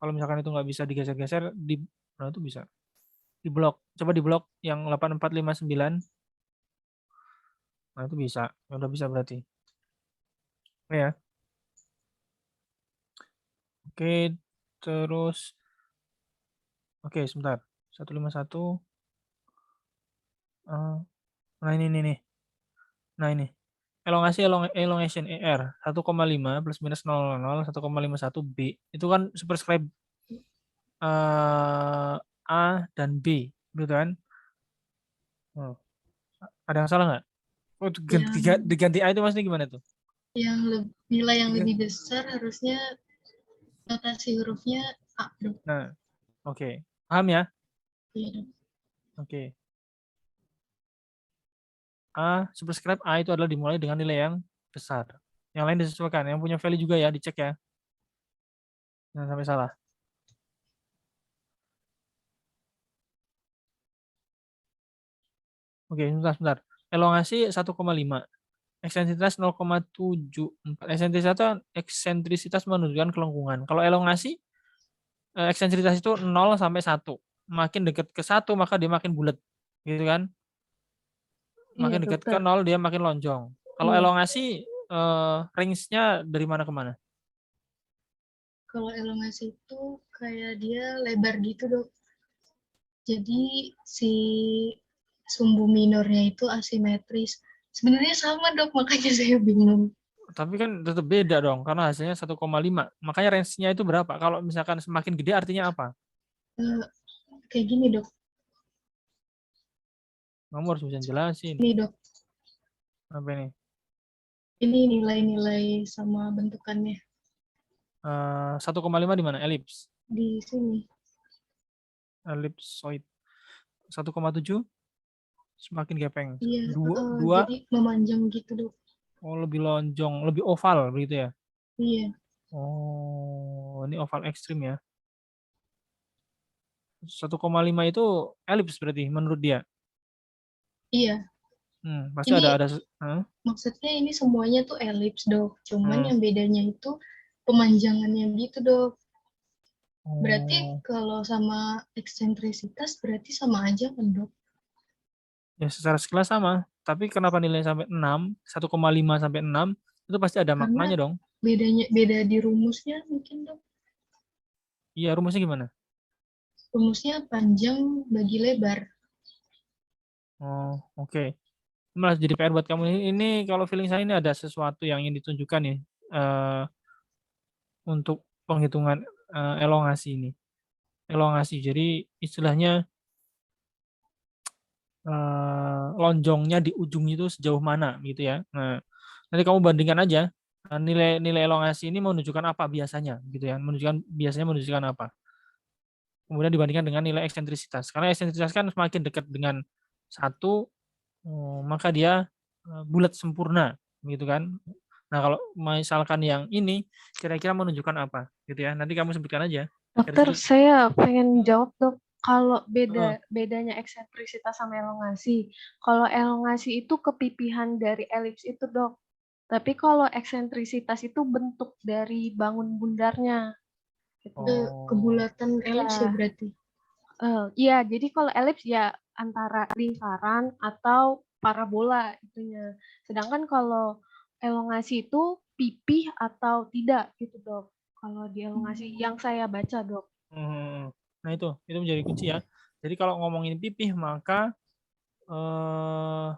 Kalau misalkan itu nggak bisa digeser-geser nah itu bisa di blok. Coba di blok yang 8459. Nah, itu bisa. Ya udah bisa berarti. Oke ya. Oke, terus oke, sebentar. 151. Nah, ini nih. Nah, ini. Elongation ER 1,5 plus minus 0,00 1,51 B. Itu kan superscribe A dan B, gitu kan? Oh, ada yang salah nggak? Oh, Yang diganti A itu maksudnya gimana tuh? nilai yang Digan- lebih besar harusnya notasi hurufnya A dong. Nah, oke. Paham ya? Iya dong. Oke. Superscribe A itu adalah dimulai dengan nilai yang besar. Yang lain disesuaikan. Yang punya value juga ya, dicek ya. Jangan sampai salah. Oke, sebentar. Elongasi 1,5. Eksentrisitas 0,74. Eksentrisitas menunjukkan kelengkungan. Kalau elongasi, eksentrisitas itu 0 sampai 1. Makin dekat ke 1, maka dia makin bulat. Gitu kan? Iya, Makin dekat ke dokter. 0, dia makin lonjong. Kalau Iya. elongasi, range-nya dari mana ke mana? Kalau elongasi itu kayak dia lebar gitu dok. Jadi si sumbu minornya itu asimetris. Sebenarnya sama dok, makanya saya bingung. Tapi kan tetap beda dong, karena hasilnya 1,5. Makanya range-nya itu berapa? Kalau misalkan semakin gede artinya apa? Eh, Kayak gini dok. Kamu harus bisa jelasin. Ini dok. Apa ini? Ini nilai-nilai sama bentukannya 1,5 di mana? Elips. di sini. Ellipsoid. 1,7 semakin gepeng. Iya, Dua, jadi memanjang gitu dok. oh lebih lonjong, lebih oval begitu ya. Iya, Oh, ini oval ekstrim ya. 1,5 itu elips berarti menurut dia. iya. Pasti Ini ada huh? maksudnya ini semuanya tuh elips dok. Cuman Hmm. yang bedanya itu pemanjangannya gitu dok. Berarti Oh, kalau sama eksentrisitas berarti sama aja kan dok? ya secara sekilas sama. Tapi kenapa nilainya sampai 6, 1,5 sampai 6 itu pasti ada Karena maknanya dong. beda di rumusnya mungkin dok. Iya, rumusnya gimana? Rumusnya panjang bagi lebar. Oh, oke. Malah jadi PR buat kamu ini kalau feeling saya ini ada sesuatu yang ingin ditunjukkan nih eh, untuk penghitungan elongasi ini. Elongasi. Jadi istilahnya lonjongnya di ujung itu sejauh mana gitu ya. Nah, nanti kamu bandingkan aja nilai elongasi ini menunjukkan apa biasanya gitu ya. Biasanya menunjukkan apa. Kemudian dibandingkan dengan nilai eksentrisitas. Karena eksentrisitas kan semakin dekat dengan satu, maka dia bulat sempurna gitu kan. Nah, kalau misalkan yang ini kira-kira menunjukkan apa gitu ya. Nanti kamu sebutkan aja. Garis Dokter, saya pengen jawab dok. Kalau eh, bedanya eksentrisitas sama elongasi. Kalau elongasi itu kepipihan dari elips itu dok. Tapi kalau eksentrisitas itu bentuk dari bangun bundarnya. Gitu. oh, Kebulatan elips ya Ya, berarti. iya. Jadi kalau elips ya antara lingkaran atau parabola itunya. Sedangkan kalau elongasi itu pipih atau tidak gitu dok. Kalau di elongasi yang saya baca dok. nah itu menjadi kunci ya. Jadi kalau ngomongin pipih maka eh,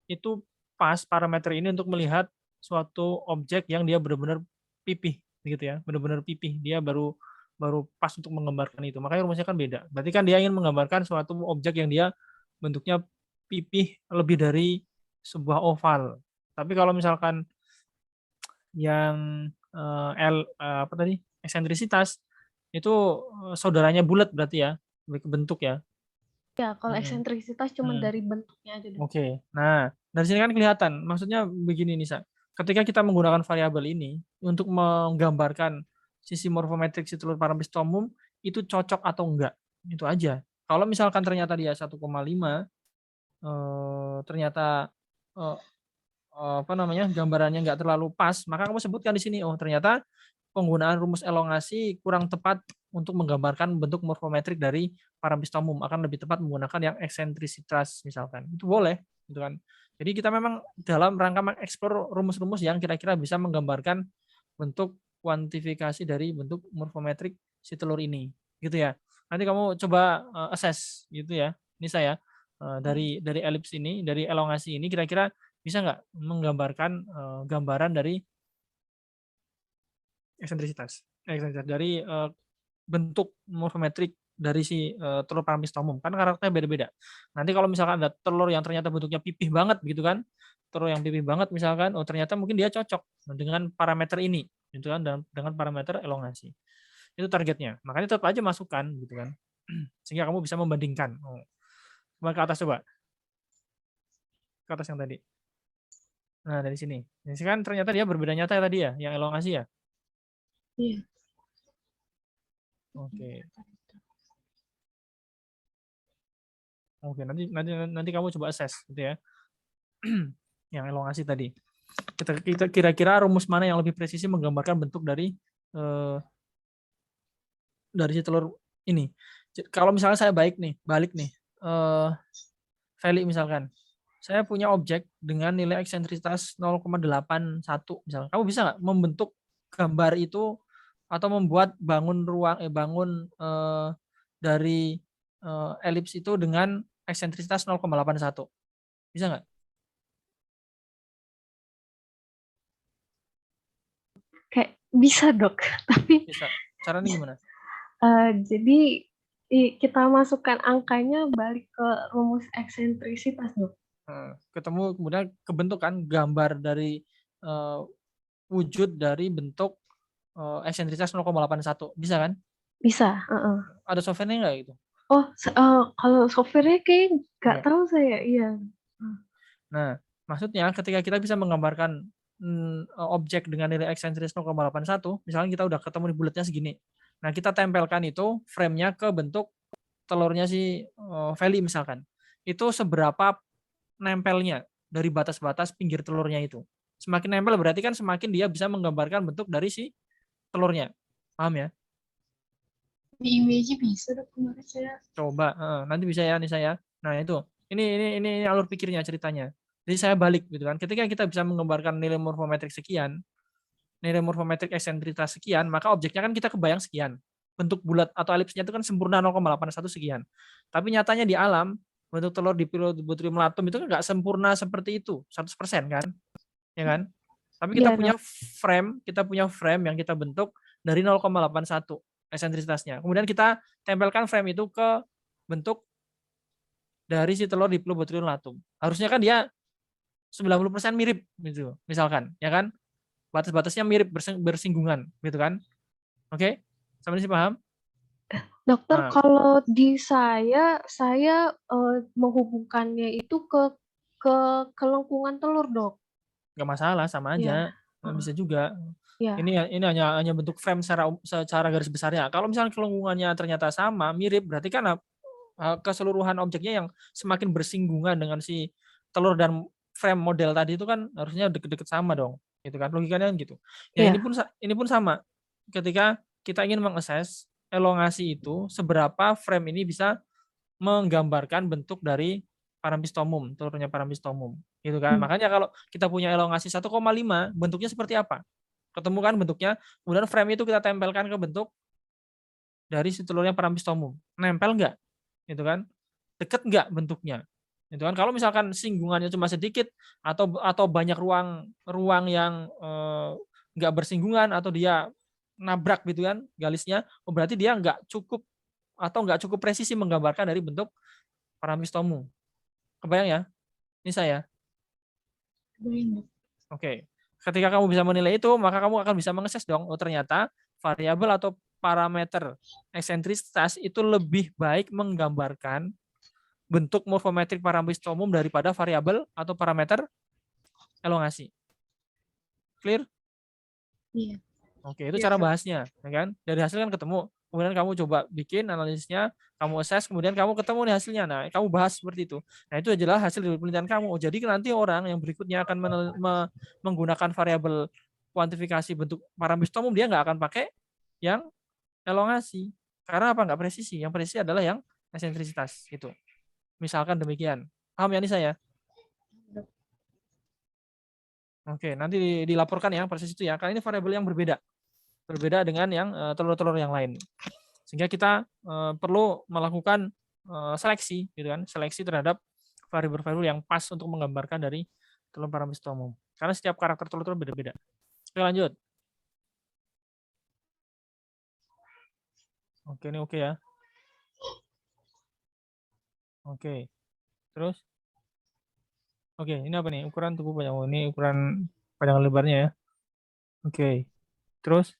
itu pas parameter ini untuk melihat suatu objek yang dia benar-benar pipih gitu ya, benar-benar pipih, dia baru baru pas untuk menggambarkan itu. Makanya rumusnya kan beda. Berarti kan dia ingin menggambarkan suatu objek yang dia bentuknya pipih lebih dari sebuah oval. Tapi kalau misalkan yang apa tadi, eksentrisitas itu saudaranya bulat berarti ya, lebih ke bentuk ya. Ya, kalau Hmm. eksentrisitas cuma Hmm. dari bentuknya aja dok. Oke, nah dari sini kan kelihatan. Maksudnya begini Nisa, ketika kita menggunakan variabel ini untuk menggambarkan sisi morfometrik si telur paramecitomum itu cocok atau enggak, itu aja. Kalau misalkan ternyata dia 1,5, ternyata eh, apa namanya gambarannya enggak terlalu pas, maka kamu sebutkan di sini, oh ternyata penggunaan rumus elongasi kurang tepat untuk menggambarkan bentuk morfometrik dari parampistomum, akan lebih tepat menggunakan yang eksentrisitas misalkan. Itu boleh, gitu kan. Jadi kita memang dalam rangka mengeksplor rumus-rumus yang kira-kira bisa menggambarkan bentuk kuantifikasi dari bentuk morfometrik si telur ini, gitu ya. Nanti kamu coba assess gitu ya. Ini saya dari elips ini, dari elongasi ini kira-kira bisa nggak menggambarkan gambaran dari eksentrisitas dari bentuk morfometrik dari si telur parampistomum, kan karakternya beda-beda. Nanti kalau misalkan ada telur yang ternyata bentuknya pipih banget gitu kan, telur yang pipih banget misalkan, oh ternyata mungkin dia cocok dengan parameter ini, gitu kan, dengan parameter elongasi. Itu targetnya. Makanya tetap aja masukkan gitu kan, sehingga kamu bisa membandingkan. Oh, ke atas coba, ke atas yang tadi. Nah dari sini, ini kan ternyata dia berbeda nyata ya tadi ya, yang elongasi ya. Iya. Oke. Oke, nanti kamu coba assess gitu ya. Yang elongasi tadi. Kita kira-kira rumus mana yang lebih presisi menggambarkan bentuk dari si telur ini. Kalau misalnya saya balik nih, Feli misalkan. Saya punya objek dengan nilai eksentrisitas 0,81 misalkan. Kamu bisa nggak membentuk gambar itu atau membuat bangun dari elips itu dengan eksentrisitas 0,81? Bisa nggak? Kayak bisa dok, tapi Bisa. Caranya gimana? jadi kita masukkan angkanya balik ke rumus eksentrisitas dok. Ketemu kemudian kebentuk kan gambar dari wujud dari bentuk eksentrisitas 0,81. Bisa kan? Bisa. Ada software-nya nggak gitu? Oh, kalau software-nya kayak nggak Nggak. tahu saya. Iya. Nah, maksudnya ketika kita bisa menggambarkan objek dengan nilai eksentrisitas 0,81, misalnya kita udah ketemu di bulatnya segini. Nah, kita tempelkan itu frame-nya ke bentuk telurnya si Feli misalkan. Itu seberapa nempelnya dari batas-batas pinggir telurnya itu. Semakin nempel berarti kan semakin dia bisa menggambarkan bentuk dari si telurnya. Paham ya? Di image bisa dok, kemarin saya. Coba nanti bisa ya nih saya. Nah, itu. Ini alur pikirnya ceritanya. Jadi saya balik gitu kan. Ketika kita bisa menggambarkan nilai morfometrik sekian, nilai morfometrik eksentritas sekian, maka objeknya kan kita kebayang sekian. Bentuk bulat atau elipsnya itu kan sempurna 0,81 sekian. Tapi nyatanya di alam, bentuk telur di Pilobothrium latum itu kan nggak sempurna seperti itu, 100% kan? Ya kan? Tapi kita Iya punya dok. frame yang kita bentuk dari 0,81 eksentrisitasnya. Kemudian kita tempelkan frame itu ke bentuk dari si telur di Pilobothrium latum. Harusnya kan dia 90% mirip gitu, misalkan, ya kan? Batas-batasnya mirip bersinggungan gitu kan. Oke? Sampai sini paham? Dokter, Nah, kalau di saya menghubungkannya itu ke lengkungan telur dok. nggak masalah, sama Iya. aja. Bisa juga. Iya. Ini hanya bentuk frame secara garis besarnya. Kalau misalnya kelengkungannya ternyata sama, mirip, berarti kan keseluruhan objeknya yang semakin bersinggungan dengan si telur dan frame model tadi itu kan harusnya deket-deket sama dong, gitu kan, logikanya kan gitu. Ya Iya. ini pun sama. Ketika kita ingin mengakses elongasi itu, seberapa frame ini bisa menggambarkan bentuk dari parampistomum, telurnya parampistomum, gitu kan. Makanya kalau kita punya elongasi 1,5, bentuknya seperti apa? Ketemu kan bentuknya, kemudian frame itu kita tempelkan ke bentuk dari si telurnya parampistomum. Nempel nggak? Gitu kan? Deket nggak bentuknya? Gitu kan? Kalau misalkan singgungannya cuma sedikit atau banyak ruang yang nggak bersinggungan atau dia nabrak gitu kan galisnya, berarti dia nggak cukup presisi menggambarkan dari bentuk parampistomum. Kebayang ya? Ini saya. Kebayang dok. Oke. Ketika kamu bisa menilai itu, maka kamu akan bisa mengakses dong, oh ternyata variabel atau parameter eksentrisitas itu lebih baik menggambarkan bentuk morfometrik parampistomum daripada variabel atau parameter elongasi. Clear? Iya. Oke, itu Iya, cara Dok. bahasnya, ya kan? Dari hasil kan ketemu. Kemudian kamu coba bikin analisisnya, kamu assess, kemudian kamu ketemu nih hasilnya. Nah, kamu bahas seperti itu. Nah, itu adalah hasil dari penelitian kamu. Oh, jadi nanti orang yang berikutnya akan menggunakan variabel kuantifikasi bentuk parampistomum, dia nggak akan pakai yang elongasi. Karena apa? Nggak presisi. Yang presisi adalah yang eksentrisitas. Gitu. Misalkan demikian. Paham ya Nisa ya? Oke, nanti dilaporkan yang presisi itu ya. Karena ini variabel yang berbeda. Berbeda dengan yang telur-telur yang lain. Sehingga kita perlu melakukan seleksi, gitu kan? Seleksi terhadap variabel-variabel yang pas untuk menggambarkan dari telur parameter umum. Karena setiap karakter telur-telur beda-beda. Oke, lanjut. Oke, ini oke ya. Oke. Terus? Oke, ini apa nih? Ukuran tubuh panjang. Oh, ini ukuran panjang lebarnya ya. Oke. Terus?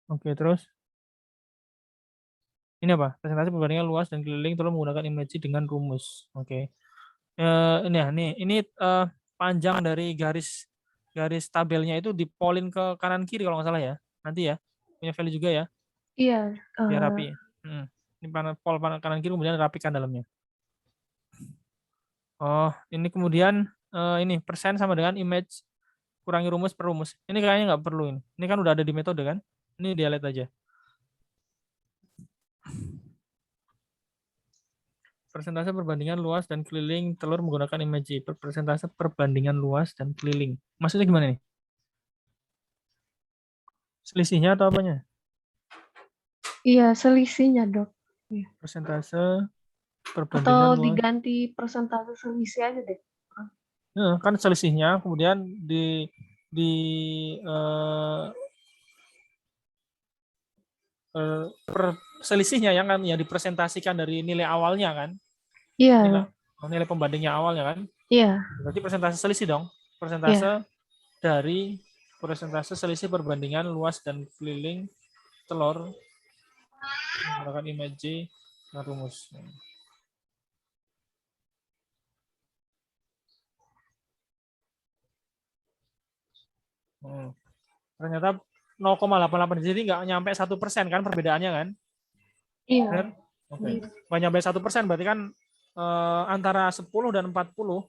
Oke, terus? Ini apa? Presentasi perbandingan luas dan keliling telur menggunakan image dengan rumus. Oke. Ini ya, ini panjang dari garis tabelnya itu dipolin ke kanan kiri kalau nggak salah ya. Nanti ya. Punya value juga ya. Iya. Biar rapi. Ini pol kanan kiri kemudian rapikan dalamnya. Oh, ini kemudian ini persen sama dengan image kurangi rumus per rumus. Ini kayaknya nggak perlu ini. Ini kan udah ada di metode kan. Ini dia lihat aja. Persentase perbandingan luas dan keliling telur menggunakan image. Persentase perbandingan luas dan keliling. Maksudnya gimana nih? Selisihnya atau apanya? Iya, selisihnya, Dok. Persentase perbandingan Atau luas. diganti persentase selisih aja deh. Ya, kan selisihnya kemudian selisihnya yang kan yang dipresentasikan dari nilai awalnya kan. Iya. Nilai pembandingnya awalnya kan. Iya. Berarti persentase selisih dong. Persentase dari persentase selisih perbandingan luas dan keliling telur menggunakan image dan rumus. Ternyata 0,88 jadi nggak nyampe 1% kan perbedaannya kan? Iya. Benar? Oke. Nggak nyampe 1%, berarti kan antara 10 dan 40.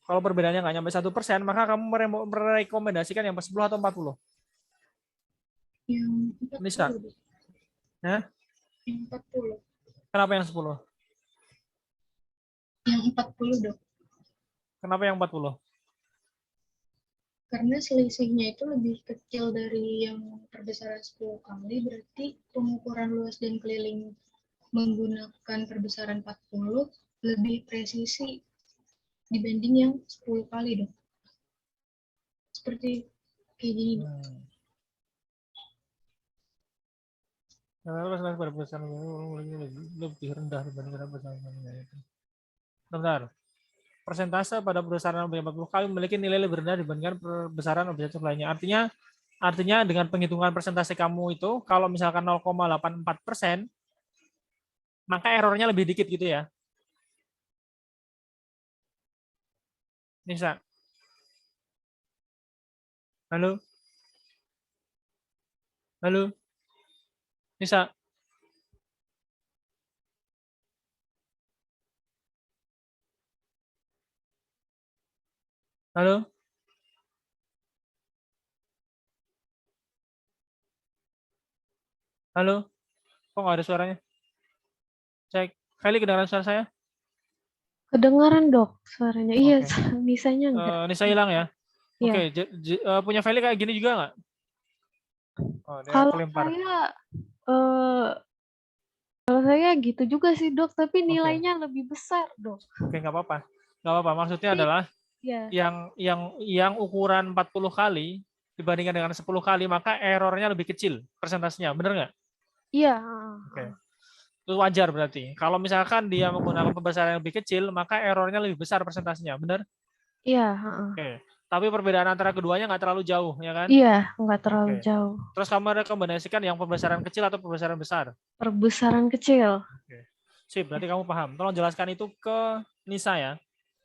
Kalau perbedaannya nggak nyampe 1%, maka kamu merekomendasikan yang 10 atau 40? Yang 40. Bisa. Hah? Yang 40. Kenapa yang 10? Yang 40, Dok. Kenapa yang 40? Karena selisihnya itu lebih kecil dari yang perbesaran 10 kali, berarti pengukuran luas dan keliling menggunakan perbesaran 40 lebih presisi dibanding yang 10 kali dong. Seperti kayak gini. Karena perbesaran lebih rendah dibandingkan perbesaran itu. Bentar. Persentase pada perbesaran objek 40 kali memiliki nilai lebih rendah dibandingkan perbesaran objek lainnya. Artinya dengan penghitungan persentase kamu itu, kalau misalkan 0,84%, maka errornya lebih dikit gitu ya. Nisa. Halo? Halo? Nisa? Halo? Halo? Kok nggak ada suaranya? Cek. Feli, kedengaran suara saya? Kedengaran, Dok, suaranya. Iya, Oke. Nisanya enggak. Nisa hilang ya? Iya. Oke. Punya Feli kayak gini juga nggak? Oh, dia Kalau kelempar. saya gitu juga sih, Dok, tapi nilainya lebih besar, Dok. Oke, nggak apa-apa. Nggak apa-apa. Maksudnya adalah yang ukuran 40 kali dibandingkan dengan 10 kali, maka errornya lebih kecil persentasenya. Benar nggak? Iya. Oke. Itu wajar berarti. Kalau misalkan dia menggunakan pembesaran yang lebih kecil, maka errornya lebih besar persentasenya. Benar? Iya. Oke. Tapi perbedaan antara keduanya nggak terlalu jauh, ya kan? Iya, nggak terlalu jauh. Terus kamu rekomendasikan yang pembesaran kecil atau pembesaran besar? Perbesaran kecil. Oke. Sip, berarti kamu paham. Tolong jelaskan itu ke Nisa ya.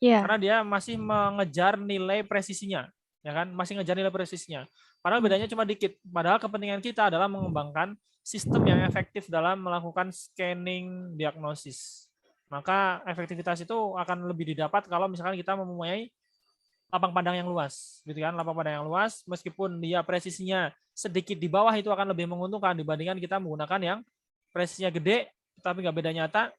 Iya. Karena dia masih mengejar nilai presisinya, ya kan? Masih ngejar nilai presisinya. Padahal bedanya cuma dikit. Padahal kepentingan kita adalah mengembangkan sistem yang efektif dalam melakukan scanning diagnosis. Maka efektivitas itu akan lebih didapat kalau misalkan kita mempunyai lapang pandang yang luas, gitu kan? Lapang pandang yang luas, meskipun dia presisinya sedikit di bawah itu akan lebih menguntungkan dibandingkan kita menggunakan yang presisinya gede, tapi nggak beda nyata.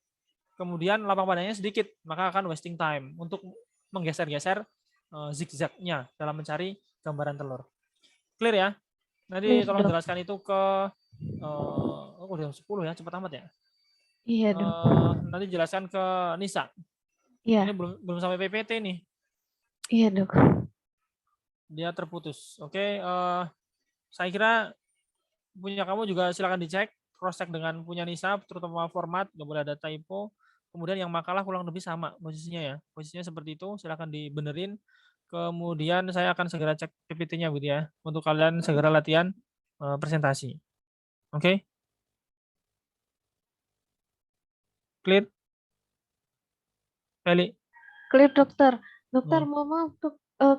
Kemudian lapang pandangnya sedikit, maka akan wasting time untuk menggeser-geser zigzagnya dalam mencari gambaran telur. Clear ya? Nanti Clear, tolong Dok. jelaskan itu ke udah 10 ya, cepat amat ya. Iya, Dok. Nanti jelaskan ke Nisa. Iya, Ini belum sampai PPT nih. iya, Dok. Dia terputus. Oke, saya kira punya kamu juga silakan dicek, cross check dengan punya Nisa, terutama format, nggak boleh ada typo. Kemudian yang makalah kurang lebih sama posisinya ya. Posisinya seperti itu, silakan dibenerin. Kemudian saya akan segera cek PPT-nya gitu ya, untuk kalian segera latihan presentasi. Oke? Clear? Feli? Clear, Dokter. Dokter, Hmm. mau maaf, Dok.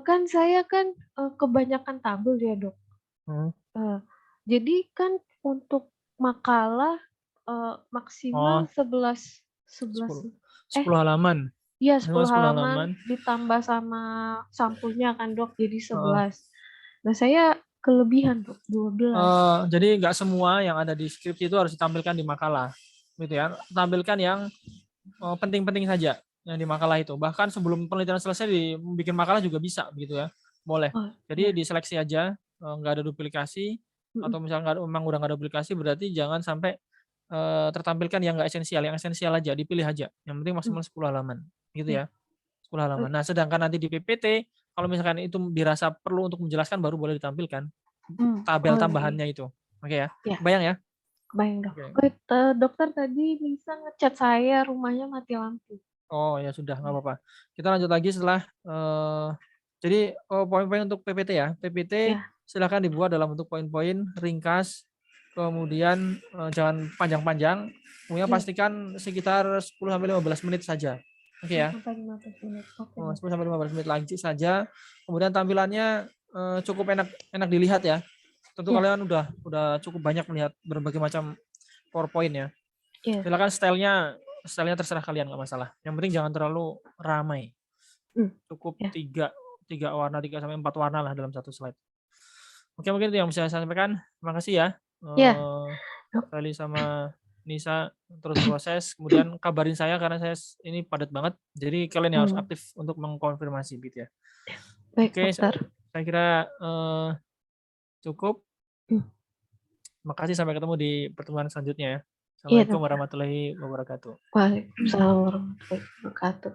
Kan saya kan kebanyakan tabel ya, Dok. Jadi kan untuk makalah maksimal Oh, 11 10 halaman. iya, Maksimal 10 10 halaman halaman. ditambah sama sampulnya kan, Dok, jadi Heeh. 11. Nah, saya kelebihan, Dok, 12. Jadi nggak semua yang ada di skripsi itu harus ditampilkan di makalah, gitu ya. Tampilkan yang penting-penting saja yang di makalah itu. Bahkan sebelum penelitian selesai bikin makalah juga bisa, gitu ya. Boleh. Oh, Jadi iya. diseleksi aja, nggak ada duplikasi, atau misalnya memang udah nggak ada duplikasi, berarti jangan sampai tertampilkan yang nggak esensial, yang esensial aja dipilih aja. Yang penting maksimal 10 halaman, gitu Iya. ya. 10 halaman. Nah, sedangkan nanti di PPT, kalau misalkan itu dirasa perlu untuk menjelaskan, baru boleh ditampilkan tabel Oh, tambahannya itu. Oke ya. iya. Bayang ya? Kebayang, Dok. Oke. Dokter tadi bisa ngechat saya rumahnya mati lampu. Oh ya sudah, nggak apa-apa. Kita lanjut lagi setelah jadi poin-poin untuk PPT ya. PPT Ya. silakan dibuat dalam bentuk poin-poin ringkas, kemudian jangan panjang-panjang. Kemudian Iya. pastikan sekitar 10-15 menit saja. Oke ya. 10-15 menit. Oke, 10-15 menit lagi saja. Kemudian tampilannya cukup enak dilihat ya. Tentu Iya. kalian udah cukup banyak melihat berbagai macam PowerPoint ya. Iya. Silakan stylenya terserah kalian, nggak masalah. Yang penting jangan terlalu ramai. Cukup Ya. 3 warna, 3-4 warna lah dalam satu slide. Oke, mungkin itu yang bisa saya sampaikan. Terima kasih ya. Ya. Feli sama Nisa terus proses. Kemudian kabarin saya karena saya ini padat banget. Jadi kalian yang harus aktif untuk mengkonfirmasi gitu ya. Baik, Oke, Dokter. saya kira cukup. Terima kasih, sampai ketemu di pertemuan selanjutnya ya. Assalamualaikum warahmatullahi wabarakatuh. Waalaikumsalam warahmatullahi wabarakatuh.